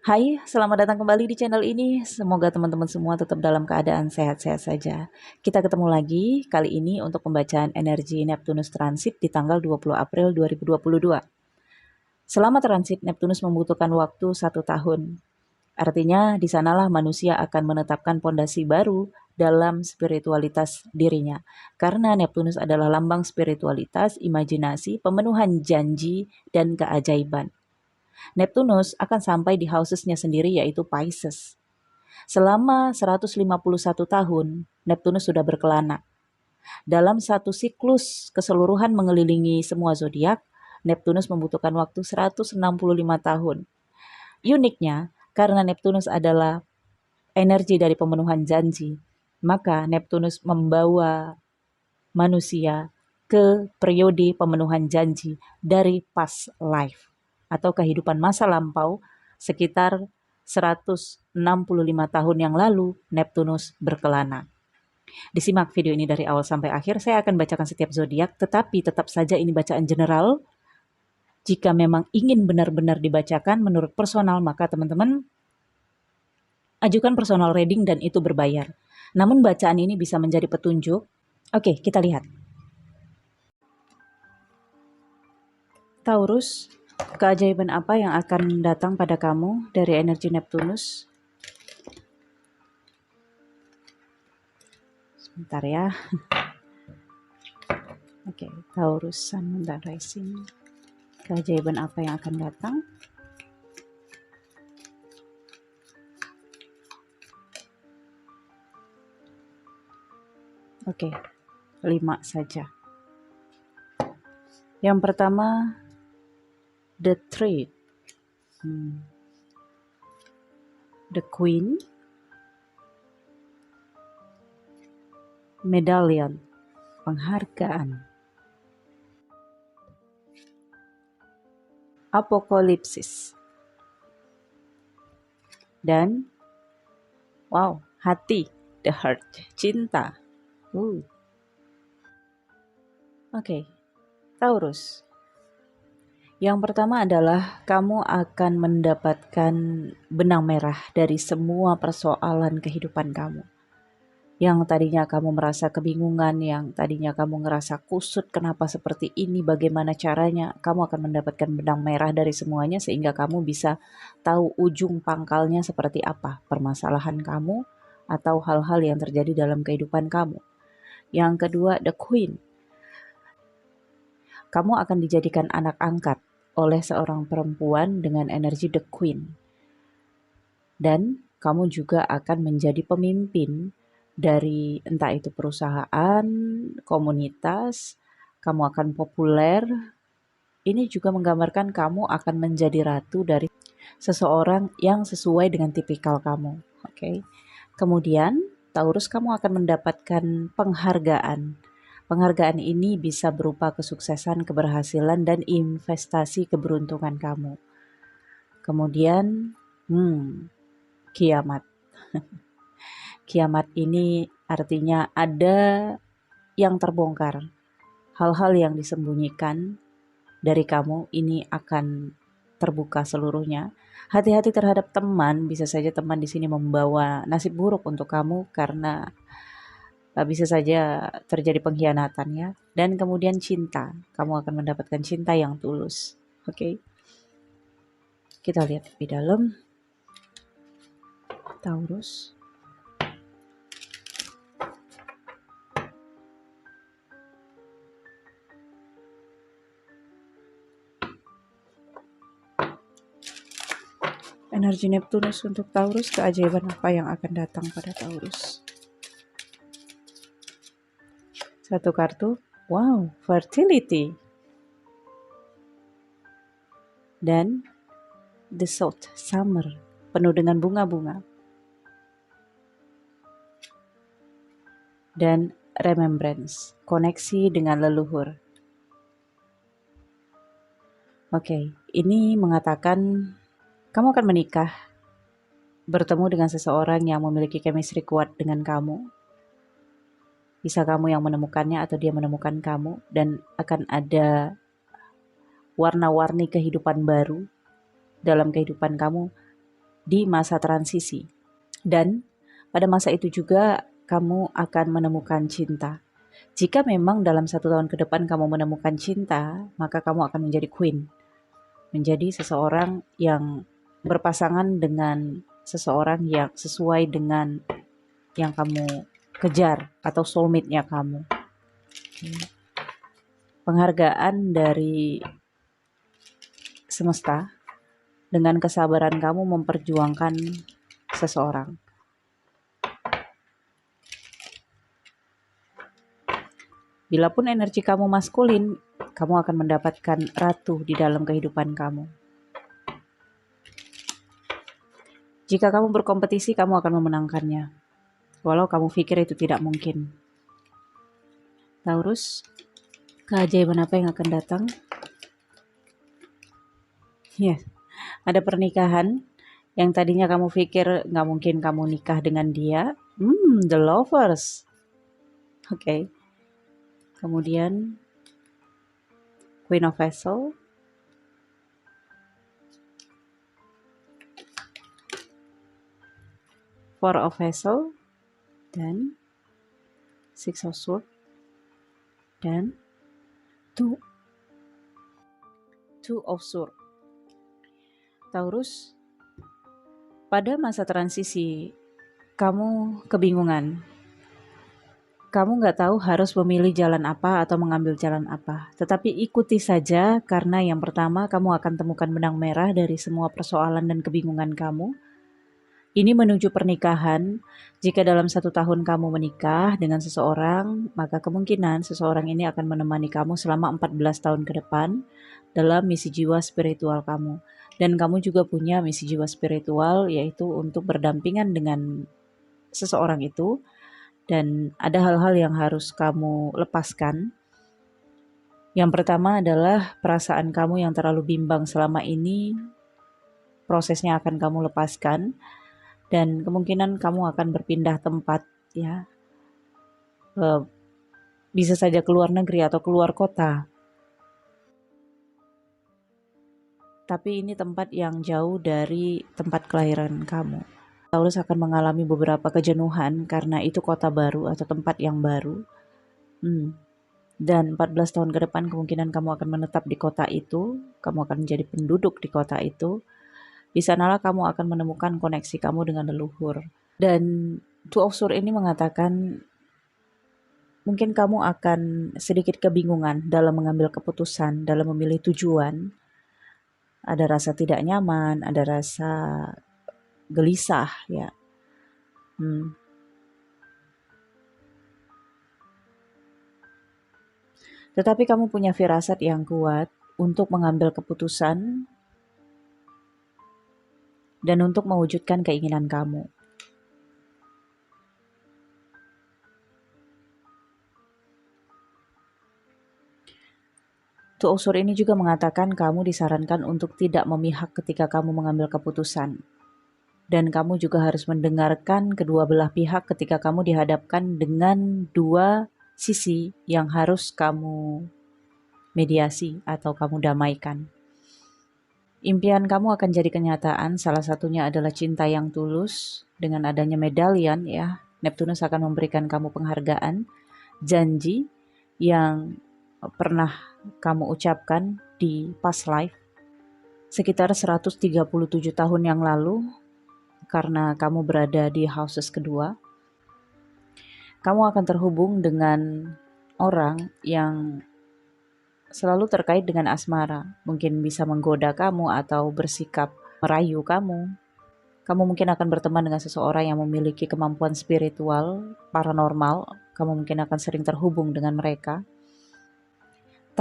Hai, selamat datang kembali di channel ini. Semoga teman-teman semua tetap dalam keadaan sehat-sehat saja. Kita ketemu lagi kali ini untuk pembacaan energi Neptunus transit di tanggal 20 April 2022. Selama transit, Neptunus membutuhkan waktu 1 tahun. Artinya, di sanalah manusia akan menetapkan pondasi baru dalam spiritualitas dirinya. Karena Neptunus adalah lambang spiritualitas, imajinasi, pemenuhan janji, dan keajaiban. Neptunus akan sampai di housesnya sendiri yaitu Pisces. Selama 151 tahun, Neptunus sudah berkelana. Dalam satu siklus keseluruhan mengelilingi semua zodiak, Neptunus membutuhkan waktu 165 tahun. Uniknya, karena Neptunus adalah energi dari pemenuhan janji, maka Neptunus membawa manusia ke periode pemenuhan janji dari past life atau kehidupan masa lampau sekitar 165 tahun yang lalu Neptunus berkelana. Disimak video ini dari awal sampai akhir, saya akan bacakan setiap zodiak, tetapi tetap saja ini bacaan general. Jika memang ingin benar-benar dibacakan menurut personal, maka teman-teman ajukan personal reading dan itu berbayar. Namun bacaan ini bisa menjadi petunjuk. Oke, kita lihat. Taurus, keajaiban apa yang akan datang pada kamu dari energi Neptunus? Sebentar ya. Oke, Taurus, Sun, dan Rising. Keajaiban apa yang akan datang? Oke, 5 saja. Yang pertama, The Trade. The Queen. Medallion, penghargaan. Apokalipsis. Dan wow, hati, the heart, cinta. Oke, Taurus. Yang pertama adalah kamu akan mendapatkan benang merah dari semua persoalan kehidupan kamu. Yang tadinya kamu merasa kebingungan, yang tadinya kamu ngerasa kusut, kenapa seperti ini, bagaimana caranya, kamu akan mendapatkan benang merah dari semuanya sehingga kamu bisa tahu ujung pangkalnya seperti apa permasalahan kamu atau hal-hal yang terjadi dalam kehidupan kamu. Yang kedua, The Queen. Kamu akan dijadikan anak angkat oleh seorang perempuan dengan energi The Queen. Dan kamu juga akan menjadi pemimpin dari entah itu perusahaan, komunitas, kamu akan populer. Ini juga menggambarkan kamu akan menjadi ratu dari seseorang yang sesuai dengan tipikal kamu. Oke. Kemudian, Taurus, kamu akan mendapatkan penghargaan. Penghargaan ini bisa berupa kesuksesan, keberhasilan, dan investasi keberuntungan kamu. Kemudian, kiamat. Kiamat ini artinya ada yang terbongkar. Hal-hal yang disembunyikan dari kamu ini akan terbuka seluruhnya. Hati-hati terhadap teman, bisa saja teman di sini membawa nasib buruk untuk kamu karena bisa saja terjadi pengkhianatan ya. Dan kemudian cinta, kamu akan mendapatkan cinta yang tulus. Oke. Kita lihat di dalam Taurus. Energi Neptunus untuk Taurus, keajaiban apa yang akan datang pada Taurus? Satu kartu, Wow, fertility. Dan the salt, summer, penuh dengan bunga-bunga. Dan remembrance, koneksi dengan leluhur. Oke, ini mengatakan kamu akan menikah, bertemu dengan seseorang yang memiliki chemistry kuat dengan kamu. Bisa kamu yang menemukannya atau dia menemukan kamu, dan akan ada warna-warni kehidupan baru dalam kehidupan kamu di masa transisi. Dan pada masa itu juga kamu akan menemukan cinta. Jika memang dalam 1 tahun ke depan kamu menemukan cinta, maka kamu akan menjadi queen. Menjadi seseorang yang berpasangan dengan seseorang yang sesuai dengan yang kamu kejar atau soulmate-nya kamu. Penghargaan dari semesta dengan kesabaran kamu memperjuangkan seseorang. Bilapun energi kamu maskulin, kamu akan mendapatkan ratu di dalam kehidupan kamu. Jika kamu berkompetisi, kamu akan memenangkannya. Walau kamu pikir itu tidak mungkin. Taurus, keajaiban apa yang akan datang? Ya, ada pernikahan yang tadinya kamu pikir nggak mungkin kamu nikah dengan dia. The Lovers. Oke. Kemudian Queen of Vessel, Four of Vessel, dan Six of Swords, dan Two of Swords. Taurus, pada masa transisi kamu kebingungan. Kamu nggak tahu harus memilih jalan apa atau mengambil jalan apa. Tetapi ikuti saja karena yang pertama kamu akan temukan benang merah dari semua persoalan dan kebingungan kamu. Ini menuju pernikahan. Jika dalam 1 tahun kamu menikah dengan seseorang, maka kemungkinan seseorang ini akan menemani kamu selama 14 tahun ke depan dalam misi jiwa spiritual kamu. Dan kamu juga punya misi jiwa spiritual, yaitu untuk berdampingan dengan seseorang itu. Dan ada hal-hal yang harus kamu lepaskan. Yang pertama adalah perasaan kamu yang terlalu bimbang selama ini, prosesnya akan kamu lepaskan. Dan kemungkinan kamu akan berpindah tempat, ya. Bisa saja keluar negeri atau keluar kota. Tapi ini tempat yang jauh dari tempat kelahiran kamu. Taurus akan mengalami beberapa kejenuhan karena itu kota baru atau tempat yang baru. Dan 14 tahun ke depan kemungkinan kamu akan menetap di kota itu, kamu akan menjadi penduduk di kota itu. Di sanalah kamu akan menemukan koneksi kamu dengan leluhur. Dan Two of Swords ini mengatakan mungkin kamu akan sedikit kebingungan dalam mengambil keputusan, dalam memilih tujuan. Ada rasa tidak nyaman, ada rasa gelisah, ya. Tetapi kamu punya firasat yang kuat untuk mengambil keputusan dan untuk mewujudkan keinginan kamu. Two of Swords ini juga mengatakan kamu disarankan untuk tidak memihak ketika kamu mengambil keputusan. Dan kamu juga harus mendengarkan kedua belah pihak ketika kamu dihadapkan dengan dua sisi yang harus kamu mediasi atau kamu damaikan. Impian kamu akan jadi kenyataan, salah satunya adalah cinta yang tulus. Dengan adanya medalian, ya, Neptunus akan memberikan kamu penghargaan, janji yang pernah kamu ucapkan di past life sekitar 137 tahun yang lalu. Karena kamu berada di houses kedua, kamu akan terhubung dengan orang yang selalu terkait dengan asmara. Mungkin bisa menggoda kamu atau bersikap merayu kamu. Kamu mungkin akan berteman dengan seseorang yang memiliki kemampuan spiritual, paranormal. Kamu mungkin akan sering terhubung dengan mereka.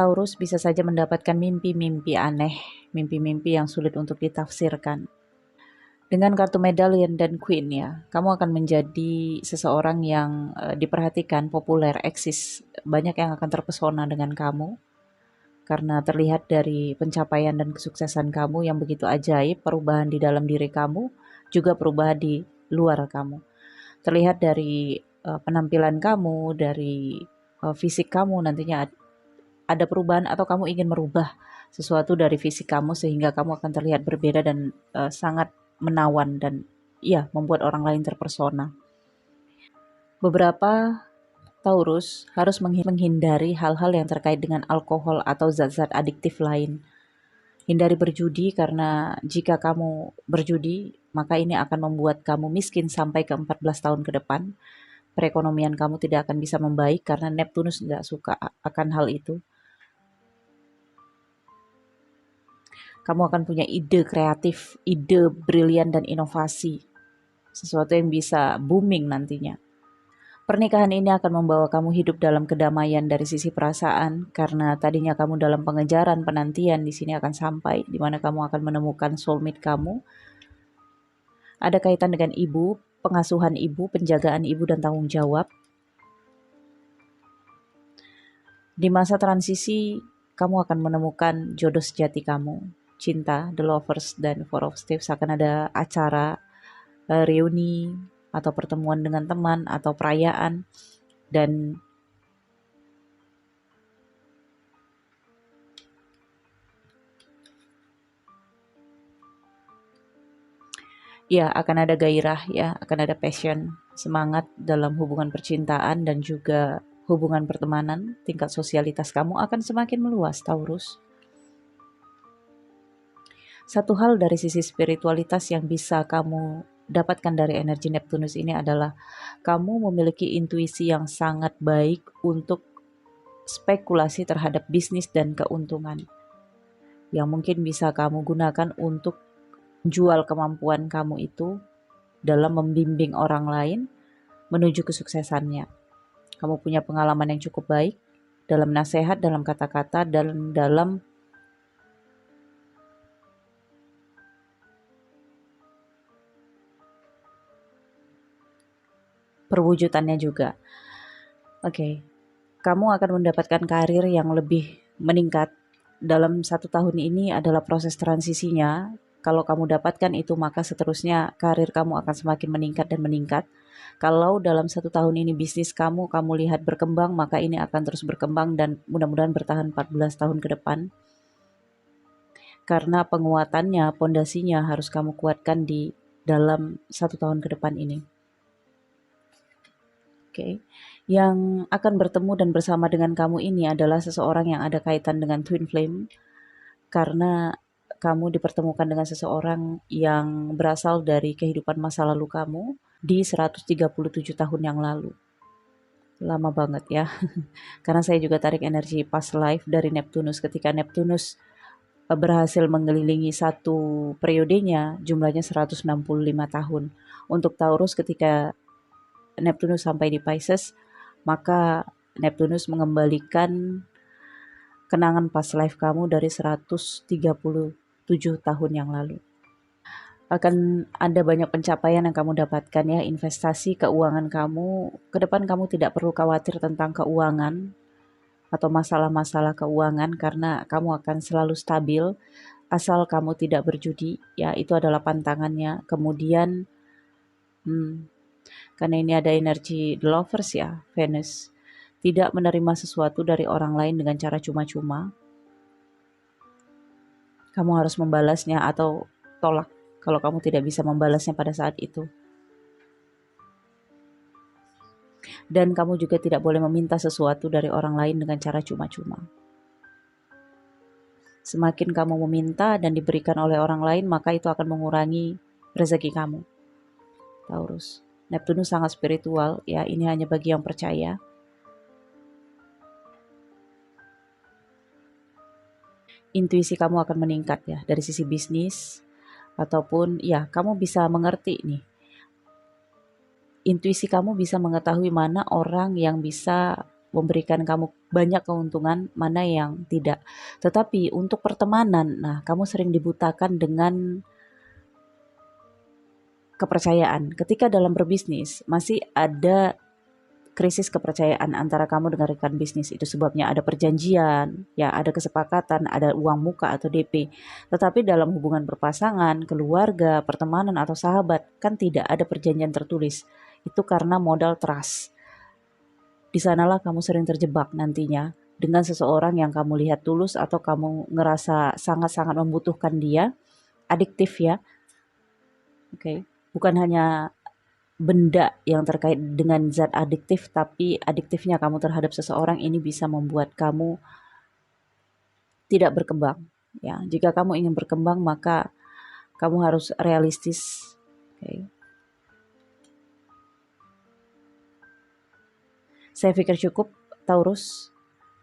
Taurus bisa saja mendapatkan mimpi-mimpi aneh, mimpi-mimpi yang sulit untuk ditafsirkan. Dengan kartu medallion dan queen ya, kamu akan menjadi seseorang yang diperhatikan, populer, eksis. Banyak yang akan terpesona dengan kamu karena terlihat dari pencapaian dan kesuksesan kamu yang begitu ajaib, perubahan di dalam diri kamu, juga perubahan di luar kamu. Terlihat dari penampilan kamu, dari fisik kamu nantinya ada perubahan atau kamu ingin merubah sesuatu dari fisik kamu sehingga kamu akan terlihat berbeda dan sangat menawan dan ya membuat orang lain terpersona. Beberapa Taurus harus menghindari hal-hal yang terkait dengan alkohol atau zat-zat adiktif lain. Hindari berjudi karena jika kamu berjudi, maka ini akan membuat kamu miskin sampai ke 14 tahun ke depan. Perekonomian kamu tidak akan bisa membaik karena Neptunus nggak suka akan hal itu. Kamu akan punya ide kreatif, ide brilian dan inovasi. Sesuatu yang bisa booming nantinya. Pernikahan ini akan membawa kamu hidup dalam kedamaian dari sisi perasaan karena tadinya kamu dalam pengejaran, penantian di sini akan sampai di mana kamu akan menemukan soulmate kamu. Ada kaitan dengan ibu, pengasuhan ibu, penjagaan ibu dan tanggung jawab. Di masa transisi, kamu akan menemukan jodoh sejati kamu. Cinta, The Lovers, dan Four of Staves akan ada acara reuni atau pertemuan dengan teman atau perayaan dan ya akan ada gairah ya, akan ada passion, semangat dalam hubungan percintaan dan juga hubungan pertemanan. Tingkat sosialitas kamu akan semakin meluas, Taurus. Satu hal dari sisi spiritualitas yang bisa kamu dapatkan dari energi Neptunus ini adalah kamu memiliki intuisi yang sangat baik untuk spekulasi terhadap bisnis dan keuntungan yang mungkin bisa kamu gunakan untuk jual kemampuan kamu itu dalam membimbing orang lain menuju kesuksesannya. Kamu punya pengalaman yang cukup baik dalam nasihat, dalam kata-kata, dan dalam perwujudannya juga. Oke, kamu akan mendapatkan karir yang lebih meningkat. Dalam 1 tahun ini adalah proses transisinya. Kalau kamu dapatkan itu, maka seterusnya karir kamu akan semakin meningkat dan meningkat. Kalau dalam 1 tahun ini bisnis kamu lihat berkembang, maka ini akan terus berkembang dan mudah-mudahan bertahan 14 tahun ke depan. Karena penguatannya, pondasinya harus kamu kuatkan di dalam 1 tahun ke depan ini. Oke. Yang akan bertemu dan bersama dengan kamu ini adalah seseorang yang ada kaitan dengan twin flame karena kamu dipertemukan dengan seseorang yang berasal dari kehidupan masa lalu kamu di 137 tahun yang lalu. Lama banget ya. Karena saya juga tarik energi past life dari Neptunus ketika Neptunus berhasil mengelilingi satu periodenya jumlahnya 165 tahun. Untuk Taurus ketika Neptunus sampai di Pisces, maka Neptunus mengembalikan kenangan past life kamu dari 137 tahun yang lalu. Akan ada banyak pencapaian yang kamu dapatkan ya, investasi, keuangan kamu. Ke depan kamu tidak perlu khawatir tentang keuangan atau masalah-masalah keuangan karena kamu akan selalu stabil asal kamu tidak berjudi. Ya, itu adalah pantangannya. Kemudian karena ini ada energi The Lovers ya, Venus. Tidak menerima sesuatu dari orang lain dengan cara cuma-cuma. Kamu harus membalasnya atau tolak kalau kamu tidak bisa membalasnya pada saat itu. Dan kamu juga tidak boleh meminta sesuatu dari orang lain dengan cara cuma-cuma. Semakin kamu meminta dan diberikan oleh orang lain, maka itu akan mengurangi rezeki kamu. Taurus. Neptunus sangat spiritual, ya ini hanya bagi yang percaya. Intuisi kamu akan meningkat ya dari sisi bisnis ataupun ya kamu bisa mengerti nih. Intuisi kamu bisa mengetahui mana orang yang bisa memberikan kamu banyak keuntungan, mana yang tidak. Tetapi untuk pertemanan, nah kamu sering dibutakan dengan kepercayaan. Ketika dalam berbisnis masih ada krisis kepercayaan antara kamu dengan rekan bisnis, itu sebabnya ada perjanjian, ya ada kesepakatan, ada uang muka atau DP. Tetapi dalam hubungan berpasangan, keluarga, pertemanan atau sahabat kan tidak ada perjanjian tertulis. Itu karena modal trust. Di sanalah kamu sering terjebak nantinya dengan seseorang yang kamu lihat tulus atau kamu ngerasa sangat-sangat membutuhkan dia, adiktif ya. Oke. Bukan hanya benda yang terkait dengan zat adiktif, tapi adiktifnya kamu terhadap seseorang ini bisa membuat kamu tidak berkembang. Ya, jika kamu ingin berkembang maka kamu harus realistis. Oke. Saya pikir cukup, Taurus.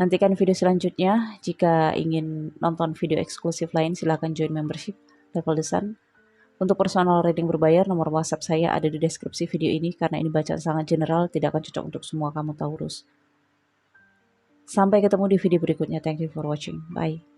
Nantikan video selanjutnya. Jika ingin nonton video eksklusif lain, silahkan join membership Level The Sun. Untuk personal reading berbayar, nomor WhatsApp saya ada di deskripsi video ini karena ini bacaan sangat general, tidak akan cocok untuk semua kamu Taurus. Sampai ketemu di video berikutnya. Thank you for watching. Bye.